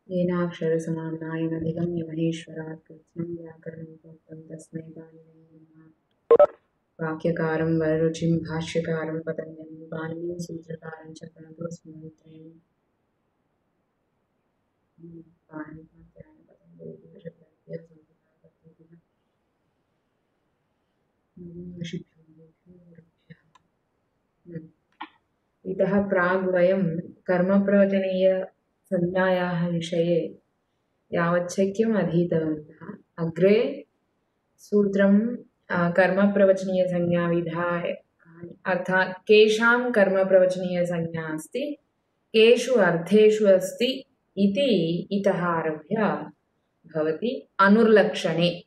येनाक्षरसमाम्नायमधिगम्य महेश्वरात् कृत्स्नं व्याकरणं प्रोक्तं तस्मै पाणिनये नमः। वाक्यकारं वररुचिं भाष्यकारं पतञ्जलिं पाणिनिं सूत्रकारं च प्रणतोऽस्मि मैत्रेयम्। पाणिनिपात्यायन पतञ्जलिः ऋषभ्यः संहिताकर्तृभ्यः ऋषिभ्यो गुरुभ्यः। इतः प्राग् वयं कर्मप्रवचनीयसंज्ञायाः विषये यावच्छक्यम् अधीतवन्तः। अग्रे सूत्रं कर्मप्रवचनीयसंज्ञाविधाय अर्थात् केषां कर्मप्रवचनीयसंज्ञा अस्ति, केषु अर्थेषु अस्ति इति इतः आरभ्य भवति। अनुर्लक्षणे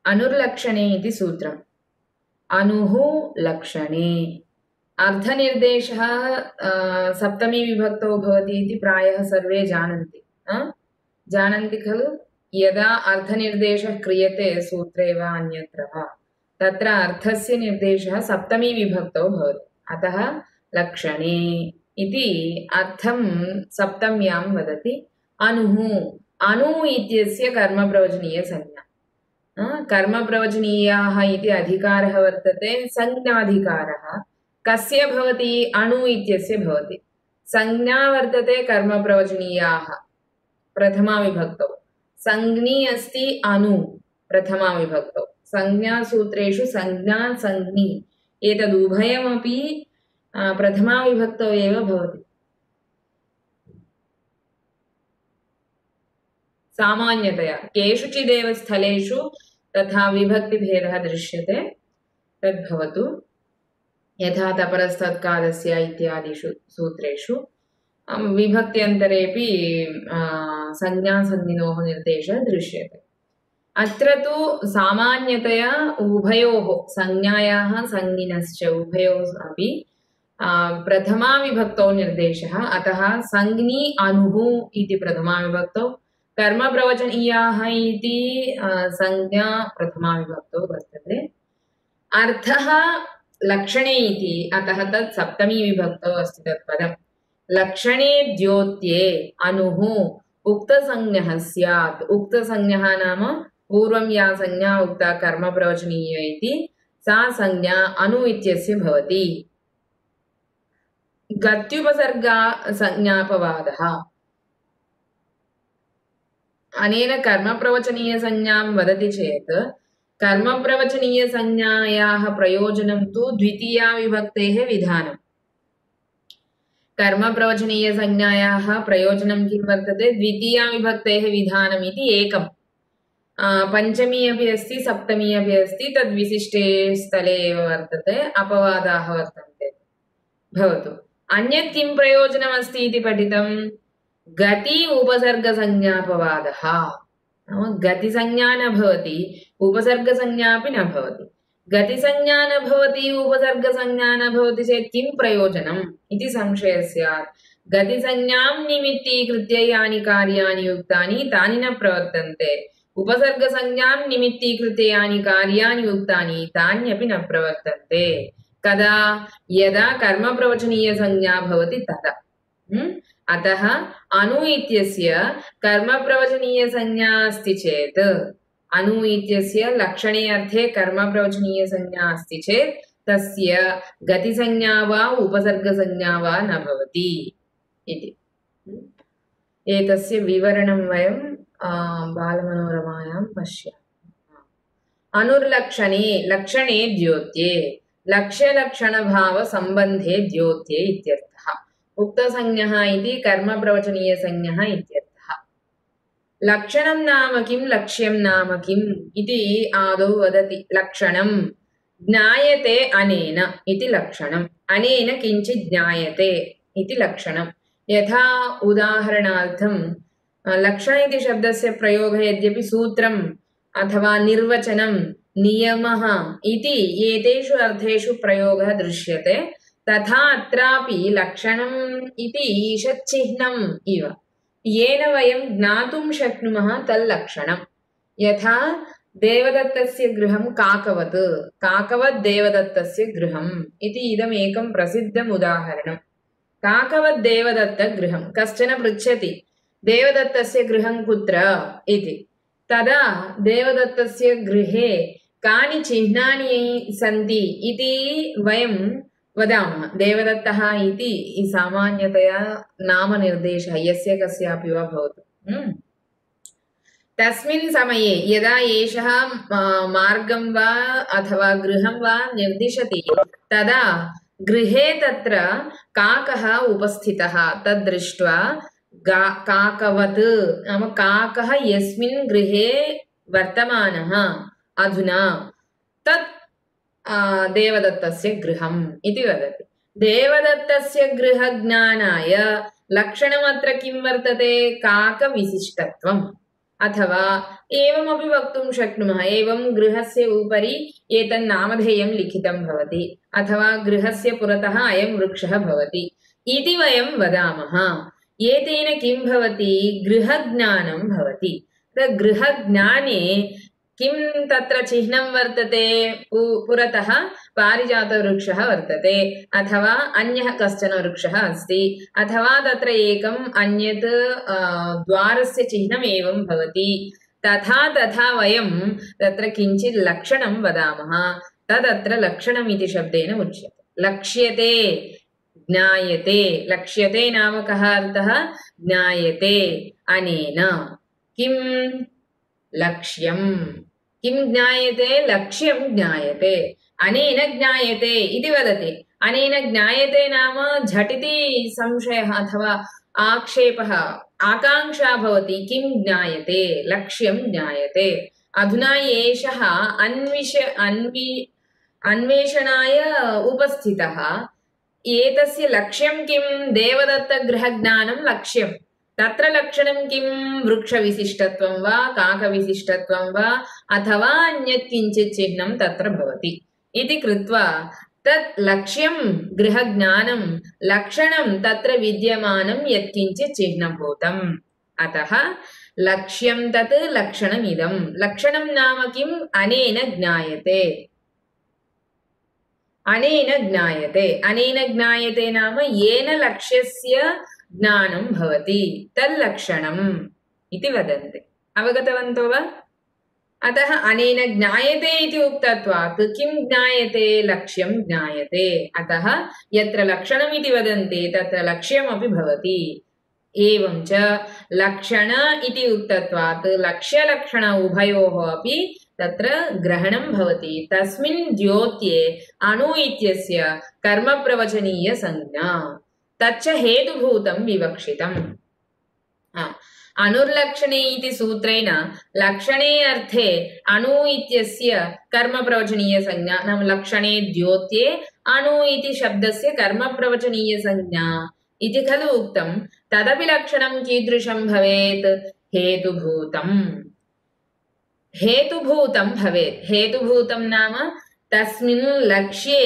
अनुर्लक्षणे इति सूत्रम्। अनुः लक्षणे अर्थनिर्देशः सप्तमी विभक्तौ भवति इति प्रायः सर्वे जानन्ति खलु। यदा अर्थनिर्देशः क्रियते सूत्रे वा अन्यत्र वा तत्र अर्थस्य निर्देशः सप्तमी विभक्तौ भवति। अतः लक्षणे इति अर्थं सप्तम्यां वदति। अनुः अनु इत्यस्य कर्मप्रवचनीयसंज्ञा। कर्मप्रवचनीयाः इति अधिकारः वर्तते, संज्ञाधिकारः कस्य भवति? अणु इत्यस्य भवति। संज्ञा वर्तते कर्मप्रवचनीयाः प्रथमा विभक्तौ, संज्ञी अस्ति अनु प्रथमा विभक्तौ। संज्ञासूत्रेषु संज्ञा संज्ञी एतदुभयमपि प्रथमा विभक्तौ एव भवति। सामान्यतया केषुचिदेव स्थलेषु तथा विभक्तिभेदः दृश्यते, तद्भवतु। यथा तपरस्तत्कालस्य इत्यादिषु सूत्रेषु विभक्त्यन्तरेपि संज्ञासंज्ञिनोः निर्देशः दृश्यते। अत्र तु सामान्यतया उभयोः संज्ञायाः संज्ञिनश्च उभयोः अपि प्रथमा विभक्तौ निर्देशः। अतः संज्ञी अनुः इति प्रथमा विभक्तौ, कर्मप्रवचनीयाः इति संज्ञा प्रथमा विभक्तौ वर्तते। अर्थः लक्षणे इति, अतः तत् सप्तमी विभक्तौ अस्ति तत्पदम्। लक्षणे द्योत्ये अनुः उक्तसंज्ञः स्यात्। उक्तसंज्ञः नाम पूर्वं या संज्ञा उक्ता कर्मप्रवचनीय इति, सा संज्ञा अनु इत्यस्य भवति। गत्युपसर्गा संज्ञापवादः। अनेन कर्मप्रवचनीयसंज्ञां वदति चेत् कर्मप्रवचनीयसंज्ञायाः प्रयोजनं तु द्वितीया विभक्तेः विधानम्। कर्मप्रवचनीयसंज्ञायाः प्रयोजनं किं वर्तते? द्वितीया विभक्तेः विधानम् इति एकम्। पञ्चमी अपि अस्ति, सप्तमी अपि अस्ति, तद्विशिष्टे स्थले एव वर्तते, अपवादाः वर्तन्ते। भवतु। अन्यत् किं प्रयोजनमस्ति इति पठितं? गति उपसर्गसंज्ञापवादः। गतिसंज्ञा न भवति, उपसर्गसंज्ञा अपि न भवति। गतिसंज्ञा न भवति, उपसर्गसंज्ञा न भवति चेत् किं प्रयोजनम् इति संशयः स्यात्। गतिसंज्ञां निमित्तीकृत्य यानि कार्याणि उक्तानि तानि न प्रवर्तन्ते, उपसर्गसंज्ञां निमित्तीकृत्य यानि कार्याणि उक्तानि तान्यपि न प्रवर्तन्ते। कदा? यदा कर्मप्रवचनीयसंज्ञा भवति तदा। अतः अनु इत्यस्य कर्मप्रवचनीयसंज्ञा अस्ति चेत्, अनु इत्यस्य लक्षणे अर्थे कर्मप्रवचनीयसंज्ञा अस्ति चेत् तस्य गतिसंज्ञा वा उपसर्गसंज्ञा वा न भवति इति। एतस्य विवरणं वयं बालमनोरमायां पश्यामः। अनुर्लक्षणे लक्षणे द्योत्ये, लक्ष्यलक्षणभावसम्बन्धे द्योत्ये इत्यर्थः। उक्तसंज्ञः इति कर्मप्रवचनीयसंज्ञः इत्यर्थः। लक्षणं नाम किं, लक्ष्यं नाम किम् इति आदौ वदति। लक्षणं ज्ञायते अनेन इति लक्षणम्। अनेन किञ्चित् ज्ञायते इति लक्षणं। यथा उदाहरणार्थं लक्षण इति शब्दस्य प्रयोगः यद्यपि सूत्रम् अथवा निर्वचनं, नियमः इति एतेषु अर्थेषु प्रयोगः दृश्यते, तथा अत्रापि लक्षणम् इति ईषच्चिह्नम् इव, येन वयं ज्ञातुं शक्नुमः तल्लक्षणम्। यथा देवदत्तस्य गृहं काकवत्, काकवत् देवदत्तस्य गृहम् इति इदमेकं प्रसिद्धम् उदाहरणम्। काकवत् देवदत्तगृहं। कश्चन पृच्छति, देवदत्तस्य गृहं कुत्र इति। तदा देवदत्तस्य गृहे कानि चिह्नानि सन्ति इति वयं वदामः। देवदत्तः इति सामान्यतया नामनिर्देशः यस्य कस्यापि वा भवतु। तस्मिन् समये यदा एषः मार्गं वा अथवा गृहं वा निर्दिशति तदा गृहे तत्र काकः उपस्थितः। तद् दृष्ट्वा काकवत् नाम काकः यस्मिन् गृहे वर्तमानः अधुना तत् देवदत्तस्य गृहम् इति वदति। देवदत्तस्य गृहज्ञानाय लक्षणमत्र किं वर्तते? काकविशिष्टत्वम्। अथवा एवमपि वक्तुं शक्नुमः, एवं गृहस्य उपरि एतन् नामधेयं लिखितं भवति अथवा गृहस्य पुरतः अयं वृक्षः भवति इति वयं वदामः। एतेन किं भवति? गृहज्ञानं भवति। गृहज्ञाने किं तत्र चिह्नं वर्तते? पुरतः पारिजातवृक्षः वर्तते अथवा अन्यः कश्चन वृक्षः अस्ति अथवा तत्र एकम् अन्यत् द्वारस्य चिह्नम् एवं भवति। तथा तथा वयं तत्र किञ्चित् लक्षणं वदामः। तदत्र लक्षणमिति शब्देन उच्यते। लक्ष्यते, ज्ञायते। लक्ष्यते नाम कः अर्थः? ज्ञायते अनेन। किं लक्ष्यं? किं ज्ञायते? लक्ष्यं ज्ञायते। अनेन ज्ञायते इति वदति। अनेन ज्ञायते नाम झटिति संशयः अथवा आक्षेपः, आकाङ्क्षा भवति। किं ज्ञायते? लक्ष्यं ज्ञायते। अधुना एषः अन्वेषणाय उपस्थितः। एतस्य लक्ष्यं किं? देवदत्तगृहज्ञानं लक्ष्यं। तत्र लक्षणं किं? वृक्षविशिष्टत्वं वा काकविशिष्टत्वं वा अथवा अन्यत् किञ्चित् चिह्नं तत्र भवति इति कृत्वा तत् लक्ष्यं गृहज्ञानं, लक्षणं तत्र विद्यमानं यत्किञ्चित् चिह्नभूतम्। अतः लक्ष्यं तत् लक्षणमिदं। लक्षणं नाम किम्? अनेन ज्ञायते। अनेन ज्ञायते। अनेन ज्ञायते नाम येन लक्ष्यस्य ज्ञानं भवति तल्लक्षणम् इति वदन्ति। अवगतवन्तो वा? अतः अनेन ज्ञायते इति उक्तत्वात् किं ज्ञायते? लक्ष्यं ज्ञायते। अतः यत्र लक्षणमिति वदन्ति तत्र लक्ष्यमपि भवति। एवं च लक्षण इति उक्तत्वात् लक्ष्यलक्षण उभयोः अपि तत्र ग्रहणं भवति। तस्मिन् द्योत्ये अणु इत्यस्य कर्मप्रवचनीय संज्ञा तच्च हेतुभूतं विवक्षितम्। अनुर्लक्षणे इति सूत्रेण लक्षणे अर्थे अणु इत्यस्य कर्मप्रवचनीय संज्ञा नाम लक्षणे द्योत्ये अणु इति शब्दस्य कर्मप्रवचनीय संज्ञा इति खलु उक्तं। तदपि लक्षणं कीदृशं भवेत्? हेतुभूतम्। हेतुभूतं भवेत्। हेतुभूतं नाम तस्मिन् लक्ष्ये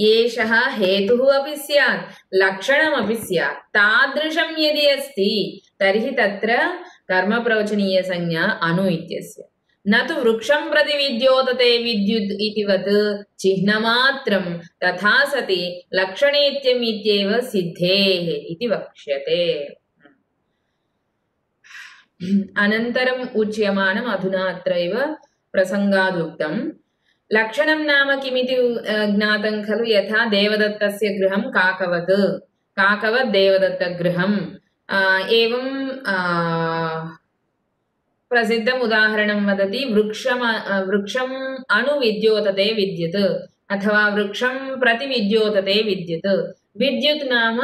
एषः हेतुः अपि स्यात्, लक्षणमपि स्यात्। तादृशं यदि अस्ति तर्हि तत्र कर्मप्रवचनीय संज्ञा अणु इत्यस्य। न तु वृक्षं प्रति विद्योतते विद्युत् इतिवत् चिह्नमात्रं। तथा सति लक्षणेत्यम् इत्येव सिद्धेः इति वक्ष्यते। अनन्तरम् उच्यमानम् अधुना अत्रैव प्रसङ्गादुक्तं। लक्षणं नाम किमिति ज्ञातं खलु। यथा देवदत्तस्य गृहं काकवत्, काकवत् देवदत्तगृहम्। एवं प्रसिद्धम् उदाहरणं वदति। वृक्षम् अनुविद्योतते विद्युत् अथवा वृक्षं प्रति विद्योतते विद्युत्। विद्युत् नाम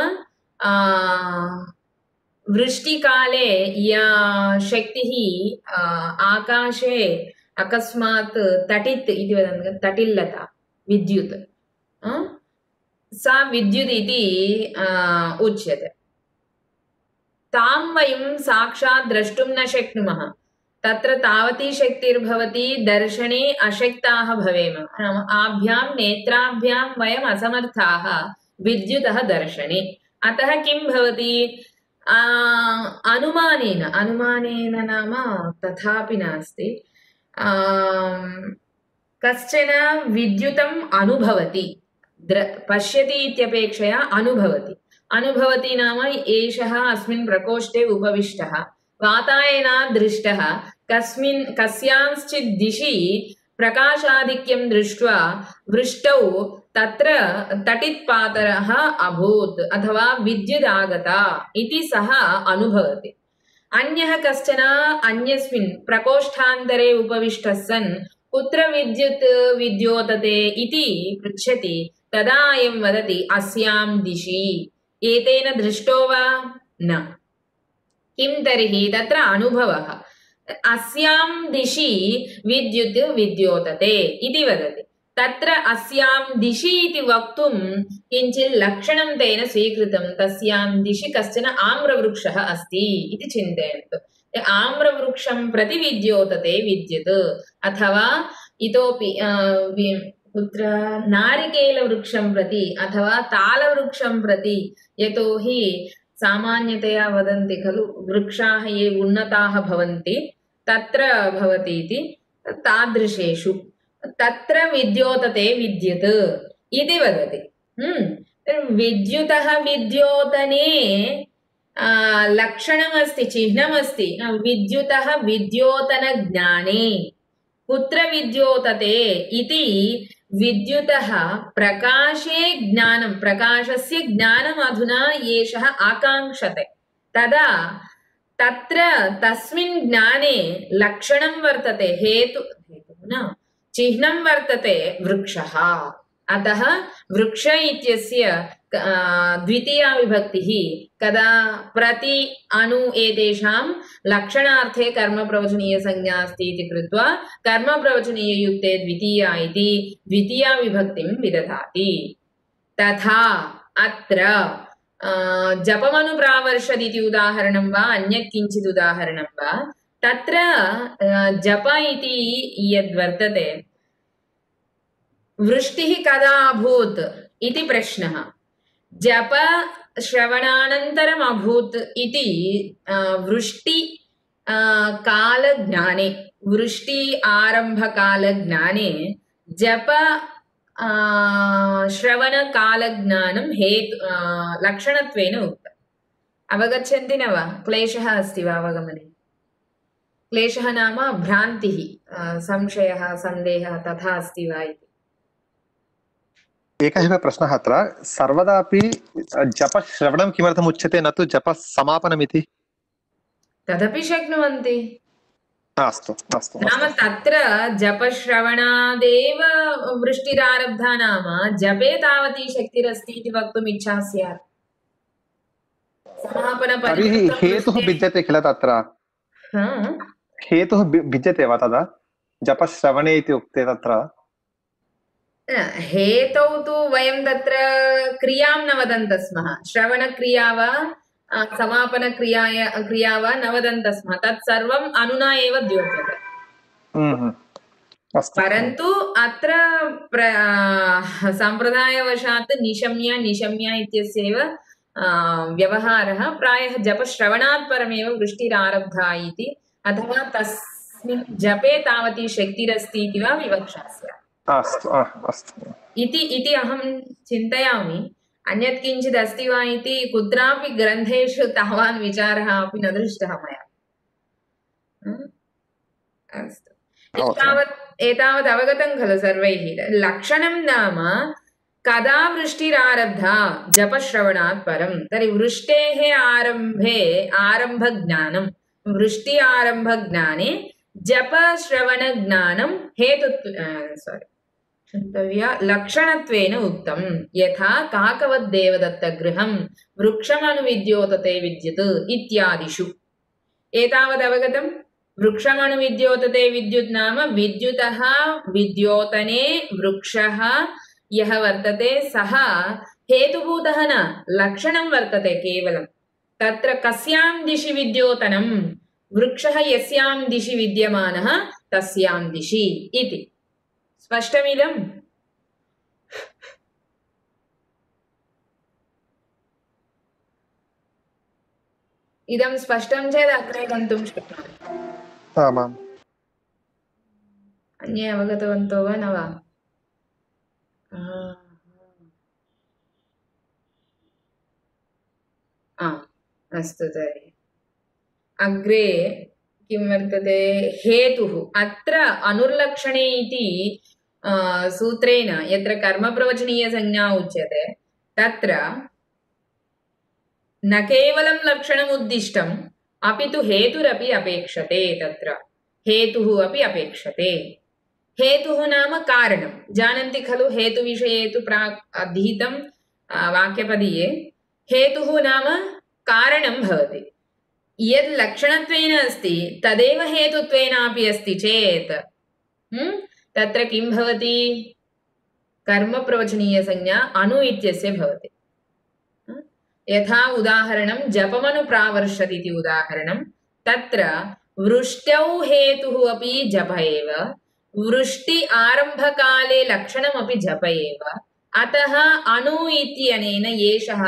वृष्टिकाले या शक्तिः आकाशे अकस्मात् तटित् इति वदन्ति, तटिल्लता विद्युत्, सा विद्युत् इति उच्यते। तां वयं साक्षात् द्रष्टुं न शक्नुमः। तत्र तावती शक्तिर्भवति, दर्शने अशक्ताः भवेम। नाम आभ्यां नेत्राभ्यां वयम् असमर्थाः विद्युतः दर्शने। अतः किं भवति? अनुमानेन नाम तथापि नास्ति। कश्चन विद्युतम् अनुभवति, पश्यति इत्यपेक्षया अनुभवति। अनुभवति नाम एषः अस्मिन् प्रकोष्ठे उपविष्टः वातायनात् दृष्टः कस्यांश्चित् दिशि प्रकाशाधिक्यं दृष्ट्वा वृष्टौ तत्र तटित्पातरः अभूत् अथवा विद्युत् आगता इति सः अनुभवति। अन्यः कश्चन अन्यस्मिन् प्रकोष्ठान्तरे उपविष्टः सन् कुत्र विद्युत् विद्योतते इति पृच्छति तदा अयं वदति अस्यां दिशि। एतेन दृष्टो वा न। किं तर्हि तत्र अनुभवः अस्यां दिशि विद्युत् विद्योतते इति वदति। तत्र अस्यां दिशि इति वक्तुं किञ्चित् लक्षणं तेन स्वीकृतं। तस्यां दिशि कश्चन आम्रवृक्षः अस्ति इति चिन्तयन्तु। आम्रवृक्षं प्रति विद्योतते विद्युत् अथवा इतोपि कुत्र नारिकेलवृक्षं प्रति अथवा तालवृक्षं प्रति। यतोहि सामान्यतया वदन्ति खलु वृक्षाः ये उन्नताः भवन्ति तत्र भवति इति। तादृशेषु तत्र विद्योतते विद्युत् इति वदति। विद्युतः विद्योतने लक्षणमस्ति चिह्नमस्ति। विद्युतः विद्योतनज्ञाने कुत्र विद्योतते इति विद्युतः प्रकाशे ज्ञानं प्रकाशस्य ज्ञानम् अधुना एषः आकाङ्क्षते। तदा तत्र तस्मिन् ज्ञाने लक्षणं वर्तते हेतुः न चिह्नं वर्तते वृक्षः। अतः वृक्ष इत्यस्य द्वितीया विभक्तिः कदा प्रति अणु एतेषां लक्षणार्थे कर्मप्रवचनीयसंज्ञा अस्ति इति कृत्वा कर्मप्रवचनीययुक्ते द्वितीया इति द्वितीया विभक्तिं विदधाति। तथा अत्र जपमनुप्रावर्षदिति उदाहरणं वा अन्यत् किञ्चित् उदाहरणं वा तत्र जप इति यद्वर्तते वृष्टिः कदा अभूत् इति प्रश्नः। जप श्रवणानन्तरम् अभूत् इति वृष्टि कालज्ञाने वृष्टि आरम्भकालज्ञाने जप श्रवणकालज्ञानं हेतु लक्षणत्वेन उक्तम्। अवगच्छन्ति न वा? क्लेशः अस्ति वा अवगमने? क्लेशः नाम भ्रान्तिः संशयः सन्देहः तथा अस्ति वा इति। एकः प्रश्नः अत्र सर्वदापि जपश्रवणं किमर्थम् उच्यते न तु जपसमापनमिति? तदपि शक्नुवन्ति। अस्तु अस्तु नाम तत्र जपश्रवणादेव वृष्टिरारब्धा नाम जपे तावती शक्तिरस्ति इति वक्तुम् इच्छा स्यात्। तर्हि हेतुः भिद्यते किल तत्र? हेतुः भिद्यते वा तदा जपश्रवणे इति उक्ते तत्र? हेतौ तु वयं तत्र क्रियां न वदन्तः स्मः। श्रवणक्रिया वा समापनक्रिया वा न वदन्तः स्मः। तत् सर्वम् अनुना एव द्योत्यते। परन्तु अत्र सम्प्रदायवशात् निशम्य इत्यस्यैव व्यवहारः प्रायः जपश्रवणात् परमेव वृष्टिरारब्धा इति अथवा तस्मिन् जपे तावती शक्तिरस्ति इति वा विवक्षा स्यात्। इति अहं चिन्तयामि। अन्यत् किञ्चित् अस्ति वा इति कुत्रापि ग्रन्थेषु तावान् विचारः अपि न दृष्टः मया। अस्तु एतावत् अवगतं खलु सर्वैः? लक्षणं नाम कदा वृष्टिरारब्धा जपश्रवणात् परं। तर्हि वृष्टेः आरम्भे आरम्भज्ञानं वृष्टि आरम्भज्ञाने जपश्रवणज्ञानं लक्षणत्वेन उक्तं। यथा काकवद्देवदत्तगृहं वृक्षमनुविद्योतते विद्युत् इत्यादिषु। एतावदवगतं? वृक्षमनुविद्योतते विद्युत् नाम विद्युतः विद्योतने वृक्षः यः वर्तते सः हेतुभूतः न लक्षणं वर्तते केवलं। तत्र कस्यां दिशि विद्योतनं वृक्षः यस्यां दिशि विद्यमानः तस्यां दिशि इति। स्पष्टमिदम्? इदं स्पष्टं चेत् अग्रे गन्तुं शक्नोमि। आमाम्। अन्ये अवगतवन्तो वा न वा? अस्तु तर्हि अग्रे किं वर्तते हेतुः अत्र अनुर्लक्षणे इति सूत्रेण यत्र कर्मप्रवचनीयसंज्ञा उच्यते तत्र न केवलं लक्षणम् उद्दिष्टम् अपि तु हेतुरपि अपेक्षते तत्र हेतुः अपि अपेक्षते हेतुः नाम कारणं जानन्ति खलु हेतुविषये तु प्राक् अधीतं वाक्यपदीये हेतुः नाम कारणं भवति यद् लक्षणत्वेन अस्ति तदेव हेतुत्वेनापि अस्ति चेत् तत्र किं भवति कर्मप्रवचनीयसंज्ञा अनु इत्यस्य भवति यथा उदाहरणं जपमनुप्रावर्षति इति उदाहरणं तत्र वृष्ट्यौ हेतुः अपि जप एव वृष्टि आरम्भकाले लक्षणमपि जप एव अतः अनु इत्यनेन एषः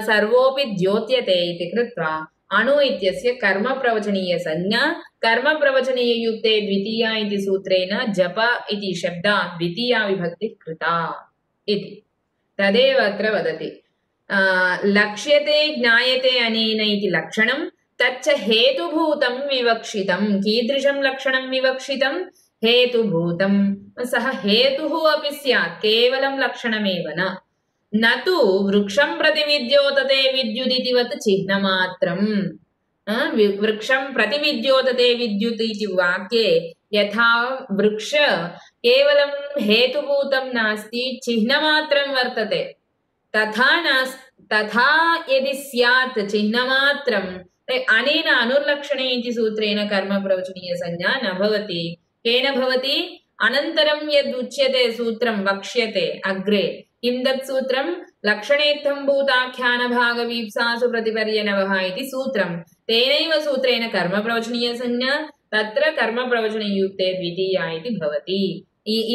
सर्वोऽपि द्योत्यते इति कृत्वा अणु इत्यस्य कर्मप्रवचनीयसंज्ञा कर्मप्रवचनीययुक्ते द्वितीया इति सूत्रेण जप इति शब्दात् द्वितीया विभक्तिः कृता इति तदेव अत्र वदति लक्ष्यते ज्ञायते अनेन इति लक्षणं तच्च हेतुभूतं विवक्षितं कीदृशं लक्षणं विवक्षितं हेतुभूतं सः हेतुः अपि स्यात् केवलं लक्षणमेव न तु वृक्षं प्रतिविद्योतते विद्युदितिवत् चिह्नमात्रम् वृक्षं प्रतिविद्योतते विद्युत् इति वाक्ये यथा वृक्ष केवलं हेतुभूतं नास्ति चिह्नमात्रं वर्तते तथा यदि स्यात् चिह्नमात्रं अनेन अनुर्लक्षणे इति सूत्रेण कर्मप्रवचनीयसंज्ञा न भवति केन भवति अनन्तरं यद् उच्यते सूत्रं वक्ष्यते अग्रे किं तत् सूत्रं लक्षणेत्थं भूताख्यानभागवीप्सासु प्रतिपर्यनवः इति सूत्रं तेनैव सूत्रेण कर्मप्रवचनीयसंज्ञा तत्र कर्मप्रवचनयुक्ते द्वितीया इति भवति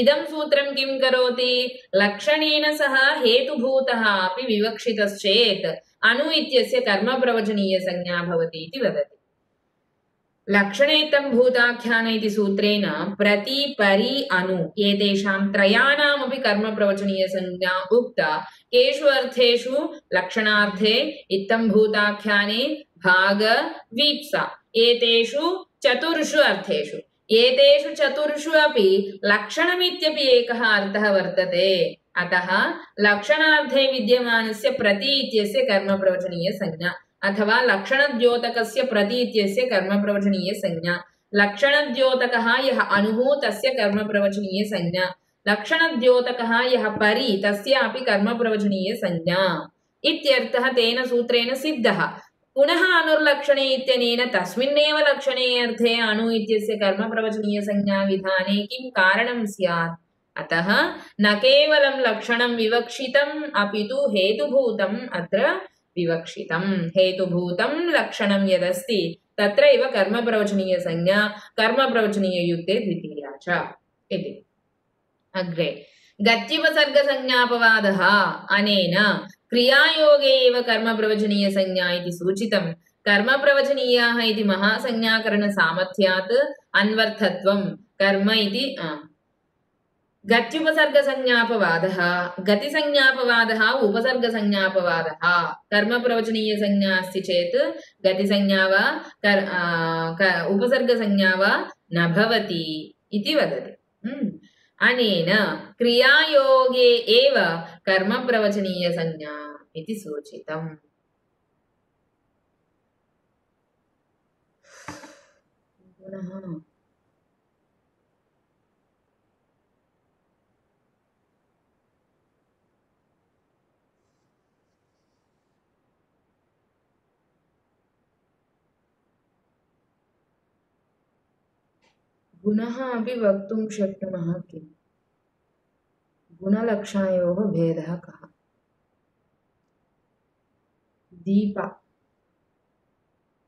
इदं सूत्रं किं करोति लक्षणेन सह हेतुभूतः अपि विवक्षितश्चेत् अनु इत्यस्य कर्मप्रवचनीयसंज्ञा भवति इति वदति लक्षणेत्थं भूताख्यान इति सूत्रेण प्रति परि अनु एतेषां त्रयाणामपि कर्मप्रवचनीयसंज्ञा उक्ता केषु अर्थेषु लक्षणार्थे इत्थं भूताख्याने भाग वीप्सा एतेषु चतुर्षु अर्थेषु एतेषु चतुर्षु अपि लक्षणमित्यपि एकः अर्थः वर्तते अतः लक्षणार्थे विद्यमानस्य प्रति इत्यस्य कर्मप्रवचनीयसंज्ञा अथवा लक्षणद्योतकस्य प्रति इत्यस्य कर्मप्रवचनीयसंज्ञा लक्षणद्योतकः यः अणुः तस्य कर्मप्रवचनीयसंज्ञा लक्षणद्योतकः यः परि तस्यापि कर्मप्रवचनीयसंज्ञा इत्यर्थः तेन सूत्रेण सिद्धः पुनः अनुर्लक्षणे इत्यनेन तस्मिन्नेव लक्षणे अर्थे अणु इत्यस्य कर्मप्रवचनीयसंज्ञा विधाने किं कारणं स्यात् अतः न केवलं लक्षणं विवक्षितम् अपि तु हेतुभूतम् अत्र विवक्षितं हेतुभूतं लक्षणं यदस्ति तत्रैव कर्मप्रवचनीयसंज्ञा कर्मप्रवचनीययुक्ते द्वितीया च इति अग्रे गत्युपसर्गसंज्ञापवादः अनेन क्रियायोगे एव कर्मप्रवचनीयसंज्ञा इति सूचितं कर्मप्रवचनीयाः इति महासंज्ञाकरणसामर्थ्यात् अन्वर्थत्वं कर्म इति गत्युपसर्गसंज्ञापवादः गतिसंज्ञापवादः उपसर्गसंज्ञापवादः कर्मप्रवचनीयसंज्ञा अस्ति चेत् गतिसंज्ञा वा उपसर्गसंज्ञा वा न भवति इति वदति अनेन क्रियायोगे एव कर्मप्रवचनीयसंज्ञा इति सूचितम् गुणः अपि वक्तुं शक्नुमः किम् गुणलक्षणयोः भेदः कः दीप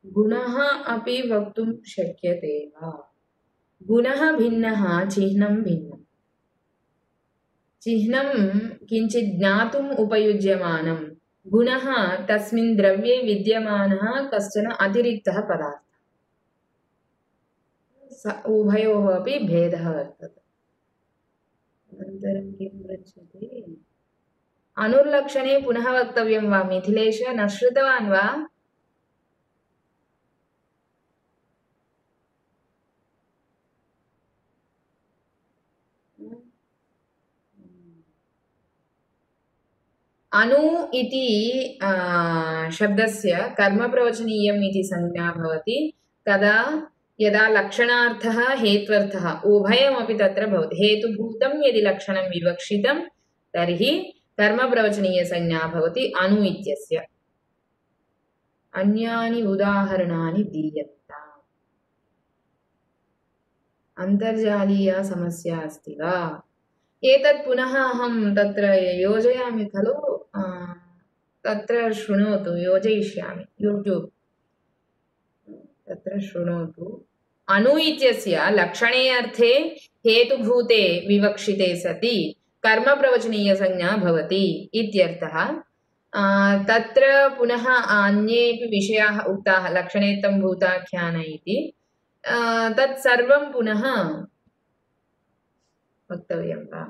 गुणः अपि वक्तुं शक्यते वा गुणः भिन्नः चिह्नं भिन्नं चिह्नं किञ्चित् ज्ञातुम् उपयुज्यमानं गुणः तस्मिन् द्रव्ये विद्यमानः कश्चन अतिरिक्तः पदार्थः उभयोः अपि भेदः वर्तते अनन्तरं किं पृच्छति अनुर्लक्षणे पुनः वक्तव्यं वा मिथिलेश न श्रुतवान् वा अनु इति शब्दस्य कर्मप्रवचनीयम् इति संज्ञा भवति कदा यदा लक्षणार्थः हेत्वर्थः उभयमपि तत्र भवति हेतुभूतं यदि लक्षणं विवक्षितं तर्हि कर्मप्रवचनीयसंज्ञा भवति अनु इत्यस्य अन्यानि उदाहरणानि दीयन्ताम् अन्तर्जालीया समस्या अस्ति वा एतत् पुनः अहं तत्र योजयामि खलु तत्र शृणोतु योजयिष्यामि यूट्यूब् तत्र शृणोतु अनु इत्यस्य लक्षणे अर्थे हेतुभूते विवक्षिते सति कर्मप्रवचनीयसंज्ञा भवति इत्यर्थः तत्र पुनः अन्येऽपि विषयाः उक्ताः लक्षणेत्थं भूताख्यान इति तत् सर्वं पुनः वक्तव्यं वा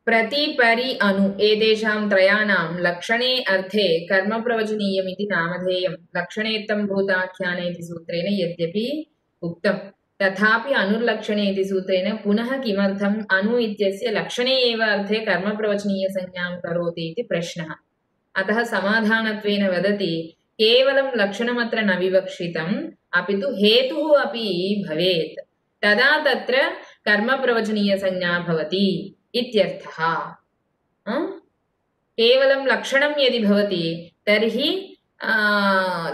प्रति परि अनु एतेषां त्रयाणां लक्षणे अर्थे कर्मप्रवचनीयमिति नामधेयं लक्षणेत्थं भूताख्यान इति सूत्रेण यद्यपि उक्तं तथापि अनुर्लक्षणे इति सूत्रेण पुनः किमर्थम् अनु इत्यस्य लक्षणे एव अर्थे कर्मप्रवचनीयसंज्ञां करोति इति प्रश्नः अतः समाधानत्वेन वदति केवलं लक्षणमत्र न विवक्षितम् अपि तु हेतुः अपि भवेत् तदा तत्र कर्मप्रवचनीयसंज्ञा भवति इत्यर्थः केवलं लक्षणं यदि भवति तर्हि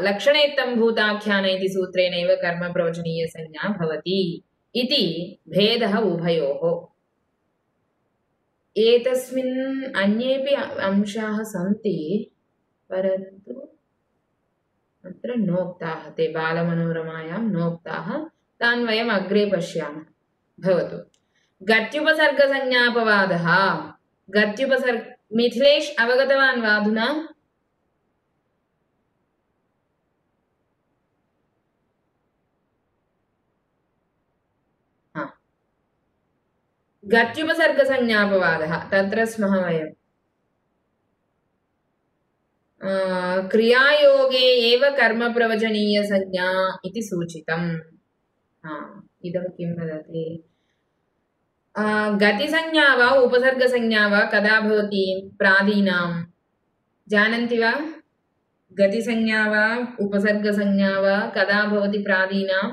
लक्षणेत्थं भूताख्यान इति सूत्रेणैव कर्मप्रवचनीयसंज्ञा भवति इति भेदः उभयोः एतस्मिन् अन्येपि अंशाः सन्ति परन्तु अत्र नोक्ताः ते बालमनोरमायां नोक्ताः तान् वयम् अग्रे पश्यामः भवतु गत्युपसर्गसंज्ञापवादः मिथिलेश अवगतवान् वा अधुना गत्युपसर्गसंज्ञापवादः तत्र स्मः वयं क्रियायोगे एव कर्मप्रवचनीयसंज्ञा इति सूचितम् इदं किं वदति गतिसंज्ञा वा उपसर्गसंज्ञा वा कदा भवति प्रादीनां जानन्ति वा गतिसंज्ञा वा उपसर्गसंज्ञा वा कदा भवति प्रादीनां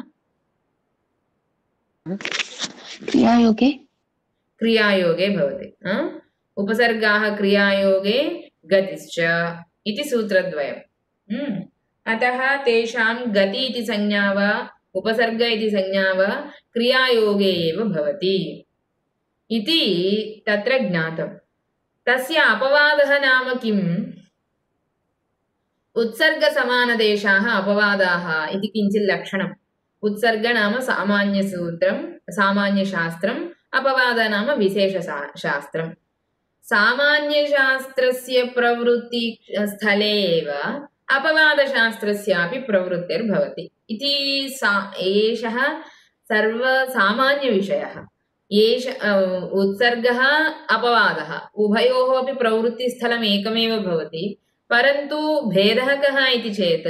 क्रियायोगे भवति उपसर्गाः क्रियायोगे गतिश्च इति सूत्रद्वयम् अतः तेषां गति इति संज्ञा वा उपसर्ग इति संज्ञा वा क्रियायोगे एव भवति इति तत्र ज्ञातं तस्य अपवादः नाम किम् उत्सर्गसमानदेशाः अपवादाः इति किञ्चित् लक्षणम् उत्सर्ग नाम सामान्यशास्त्रम् अपवाद नाम विशेषशास्त्रम् सामान्यशास्त्रस्य प्रवृत्ति स्थले एव अपवादशास्त्रस्यापि प्रवृत्तिर्भवति इति एषः सर्वसामान्यविषयः एष उत्सर्गः अपवादः उभयोः अपि प्रवृत्तिस्थलम् एकमेव भवति परन्तु भेदः कः इति चेत्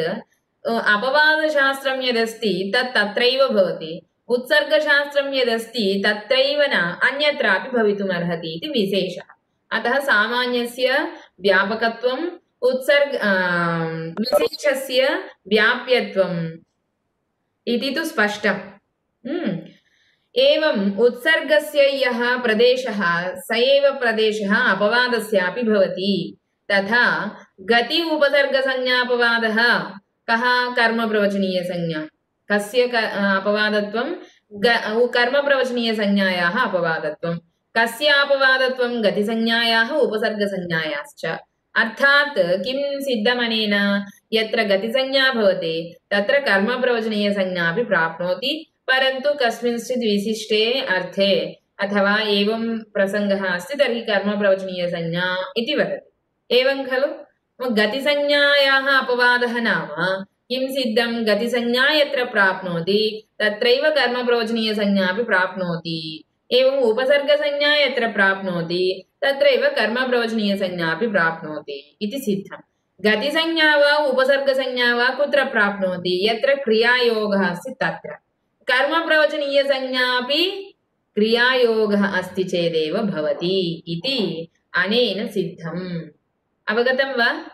अपवादशास्त्रं यदस्ति तत् तत्रैव भवति उत्सर्गशास्त्रं यदस्ति तत्रैव न अन्यत्रापि भवितुमर्हति इति विशेषः अतः सामान्यस्य व्यापकत्वं विशेषस्य व्याप्यत्वम् इति तु स्पष्टम् एवम् उत्सर्गस्य यः प्रदेशः स एव प्रदेशः अपवादस्यापि भवति तथा गति उपसर्गसंज्ञापवादः कः कर्मप्रवचनीयसंज्ञा कस्य अपवादत्वं कर्मप्रवचनीयसंज्ञायाः अपवादत्वं कस्य अपवादत्वं गतिसंज्ञायाः उपसर्गसंज्ञायाश्च अर्थात् किं सिद्धमनेन यत्र गतिसंज्ञा भवति तत्र कर्मप्रवचनीयसंज्ञा अपि प्राप्नोति परन्तु कस्मिंश्चित् विशिष्टे अर्थे अथवा एवं प्रसङ्गः अस्ति तर्हि कर्मप्रवचनीयसंज्ञा इति वदति। एवं खलु? गतिसंज्ञायाः अपवादः नाम किं सिद्धं? गतिसंज्ञा यत्र प्राप्नोति तत्रैव कर्मप्रवचनीयसंज्ञा अपि प्राप्नोति। एवम् उपसर्गसंज्ञा यत्र प्राप्नोति तत्रैव कर्मप्रवचनीयसंज्ञा अपि प्राप्नोति इति सिद्धम्। गतिसंज्ञा वा उपसर्गसंज्ञा वा कुत्र प्राप्नोति? यत्र क्रियायोगः अस्ति तत्र। कर्मप्रवचनीयसंज्ञा अपि क्रियायोगः अस्ति चेदेव भवति इति अनेन सिद्धम्। अवगतं वा?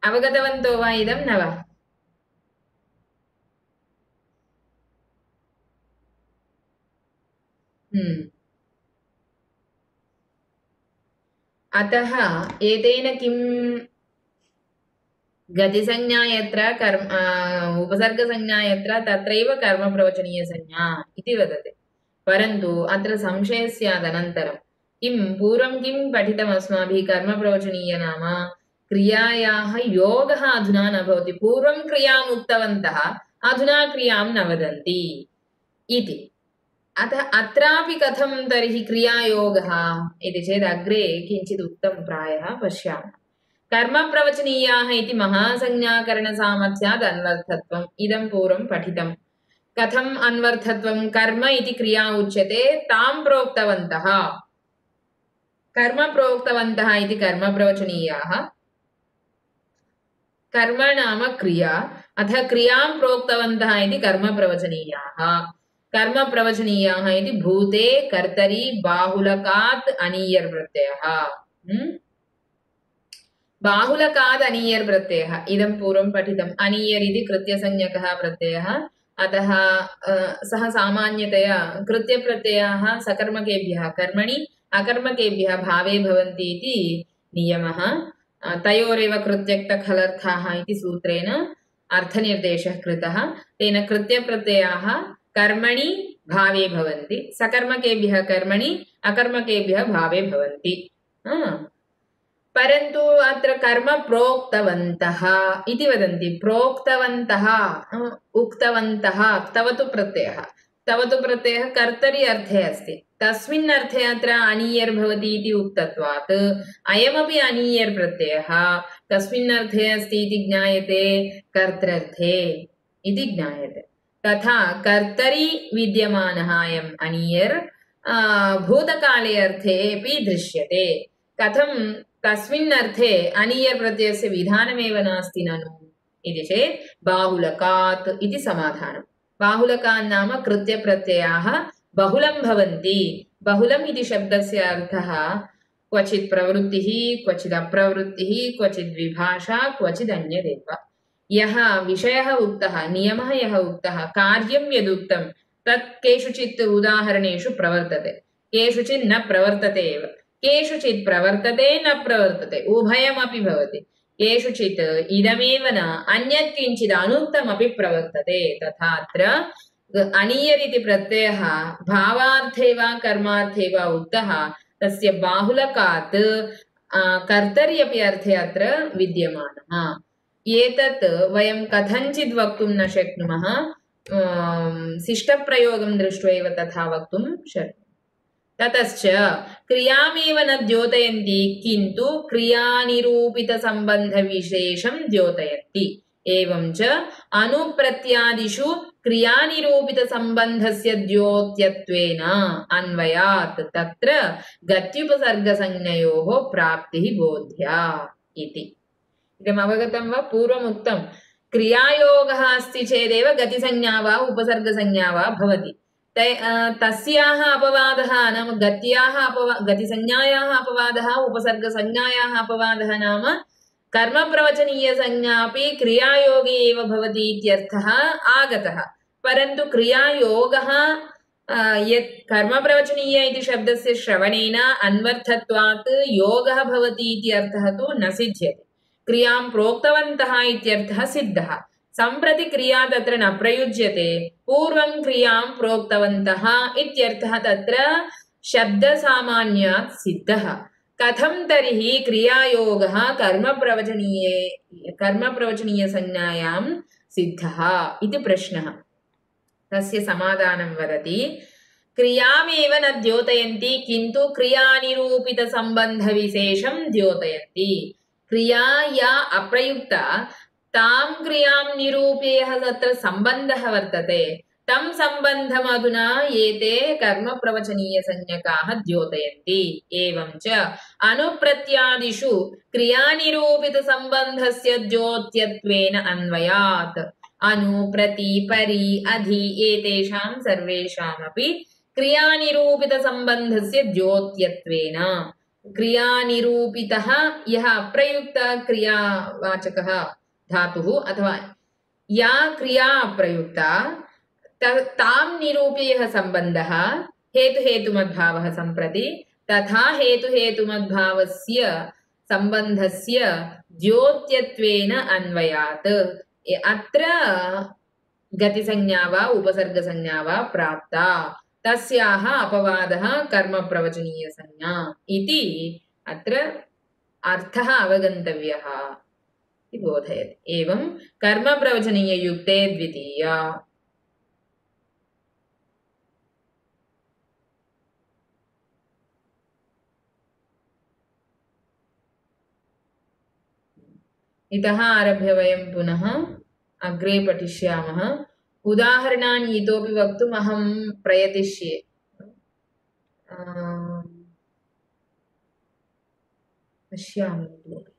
अवगतवन्तो वा इदं न वा? अतः एतेन किं? गतिसंज्ञा यत्र उपसर्गसंज्ञा यत्र तत्रैव कर्मप्रवचनीयसंज्ञा इति वदति। परन्तु अत्र संशयः स्यात् अनन्तरं किं पूर्वं किं पठितम् अस्माभिः? कर्मप्रवचनीय नाम क्रियायाः योगः अधुना न भवति। पूर्वं क्रियाम् उक्तवन्तः, अधुना क्रियां न वदन्ति इति। अतः अत्रापि कथं तर्हि क्रियायोगः इति चेत् अग्रे किञ्चित् उक्तं प्रायः पश्यामः। कर्मप्रवचनीयाः इति महासंज्ञाकरणसामर्थ्यात् अन्वर्थत्वम् इदं पूर्वं पठितं। कथम् अन्वर्थत्वं? कर्म इति क्रिया उच्यते, तां प्रोक्तवन्तः। कर्म प्रोक्तवन्तः इति कर्मप्रवचनीयाः। कर्म नाम क्रिया, अथ क्रियां प्रोक्तवन्तः इति कर्मप्रवचनीयाः। कर्मप्रवचनीयाः इति भूते कर्तरि बाहुलकात् अनीयर् प्रत्ययः। बाहुलकात् अनीयर् प्रत्ययः इदं पूर्वं पठितम्। अनीयर् इति कृत्यसंज्ञकः प्रत्ययः। अतः सः सामान्यतया कृत्यप्रत्ययाः सकर्मकेभ्यः कर्मणि अकर्मकेभ्यः भावे भवन्ति इति नियमः। तयोरेव कृत्यक्तखलर्थाः इति सूत्रेण अर्थनिर्देशः कृतः। तेन कृत्यप्रत्ययाः कर्मणि भावे भवन्ति, सकर्मकेभ्यः कर्मणि अकर्मकेभ्यः भावे भवन्ति। परन्तु अत्र कर्म प्रोक्तवन्तः इति वदन्ति। प्रोक्तवन्तः, उक्तवन्तः, क्तवतु प्रत्ययः। क्तवतु प्रत्ययः कर्तरि अर्थे अस्ति, तस्मिन् अर्थे अत्र अनीयर् भवति इति उक्तत्वात् अयमपि अनीयर् प्रत्ययः कस्मिन् अर्थे अस्ति इति ज्ञायते? कर्तृर्थे इति ज्ञायते। तथा कर्तरि विद्यमानः अयम् अनीयर् भूतकाले अर्थे अपि दृश्यते। कथं? तस्मिन् अर्थे अनीयर् प्रत्ययस्य विधानमेव नास्ति ननु इति चेत् बाहुलकात् इति समाधानं। बाहुलकात् नाम कृत्यप्रत्ययाः बहुलं भवन्ति। बहुलम् इति शब्दस्य अर्थः क्वचित् प्रवृत्तिः, क्वचित् अप्रवृत्तिः, क्वचित् विभाषा, क्वचित् अन्यदेव। यः विषयः उक्तः, नियमः यः उक्तः, कार्यं यदुक्तं तत् केषुचित् उदाहरणेषु प्रवर्तते, केषुचित् न प्रवर्तते एव। केषुचित् प्रवर्तते, न प्रवर्तते, उभयमपि भवति। केषुचित् इदमेव न अन्यत् किञ्चित् अनुक्तमपि प्रवर्तते। तथा अत्र अनीयर् इति प्रत्ययः भावार्थे वा कर्मार्थे वा उक्तः, तस्य बाहुलकात् कर्तरि अपि अर्थे अत्र विद्यमानः। एतत् वयं कथञ्चित् वक्तुं न शक्नुमः, शिष्टप्रयोगं दृष्ट्वा एव तथा वक्तुं शक्नुमः। ततश्च क्रियामेव न द्योतयन्ति, किन्तु क्रियानिरूपितसम्बन्धविशेषं द्योतयन्ति। एवं च अनुप्रत्यादिषु क्रियानिरूपितसम्बन्धस्य द्योत्यत्वेन अन्वयात् तत्र गत्युपसर्गसंज्ञयोः प्राप्तिः बोध्या इति। इदम् अवगतं वा? पूर्वमुक्तं क्रियायोगः अस्ति चेदेव गतिसंज्ञा वा उपसर्गसंज्ञा वा भवति। तस्याः अपवादः नाम गतिसंज्ञायाः अपवादः, उपसर्गसंज्ञायाः अपवादः नाम कर्मप्रवचनीयसंज्ञा अपि क्रियायोगे एव भवति इत्यर्थः आगतः। परन्तु क्रियायोगः यत् कर्मप्रवचनीय इति शब्दस्य श्रवणेन अन्वर्थत्वात् योगः भवति इति अर्थः तु न सिद्ध्यति। क्रियां प्रोक्तवन्तः इत्यर्थः सिद्धः। सम्प्रति क्रिया तत्र न प्रयुज्यते, पूर्वं क्रियां प्रोक्तवन्तः इत्यर्थः तत्र शब्दसामान्यात् सिद्धः। कथं तर्हि क्रियायोगः कर्मप्रवचनीयसंज्ञायां सिद्धः इति प्रश्नः। तस्य समाधानं वदति। क्रियामेव न द्योतयन्ति किन्तु क्रियानिरूपितसम्बन्धविशेषं द्योतयन्ति। क्रिया या अप्रयुक्ता तां क्रियां निरूप्य यः तत्र सम्बन्धः वर्तते तं सम्बन्धम् अधुना एते कर्मप्रवचनीयसंज्ञकाः द्योतयन्ति। एवं च अनुप्रत्यादिषु क्रियानिरूपितसम्बन्धस्य द्योत्यत्वेन अन्वयात्। अनु प्रति परि अधि एतेषां सर्वेषामपि क्रियानिरूपितसम्बन्धस्य द्योत्यत्वेन क्रियानिरूपितः यः अप्रयुक्तः क्रियावाचकः धातुः अथवा या क्रिया अप्रयुक्ता तां निरूप्य यः सम्बन्धः हेतुहेतुमद्भावः सम्प्रति तथा हेतुहेतुमद्भावस्य सम्बन्धस्य द्योत्यत्वेन अन्वयात्। अत्र गतिसंज्ञा वा उपसर्गसंज्ञा वा प्राप्ता तस्याः अपवादः कर्मप्रवचनीयसंज्ञा इति अत्र अर्थः अवगन्तव्यः इति बोधयति। एवं कर्मप्रवचनीययुक्ते द्वितीया। इतः आरभ्य वयं पुनः अग्रे पठिष्यामः। उदाहरणानि इतोपि वक्तुम् अहं प्रयतिष्ये। पश्यामि।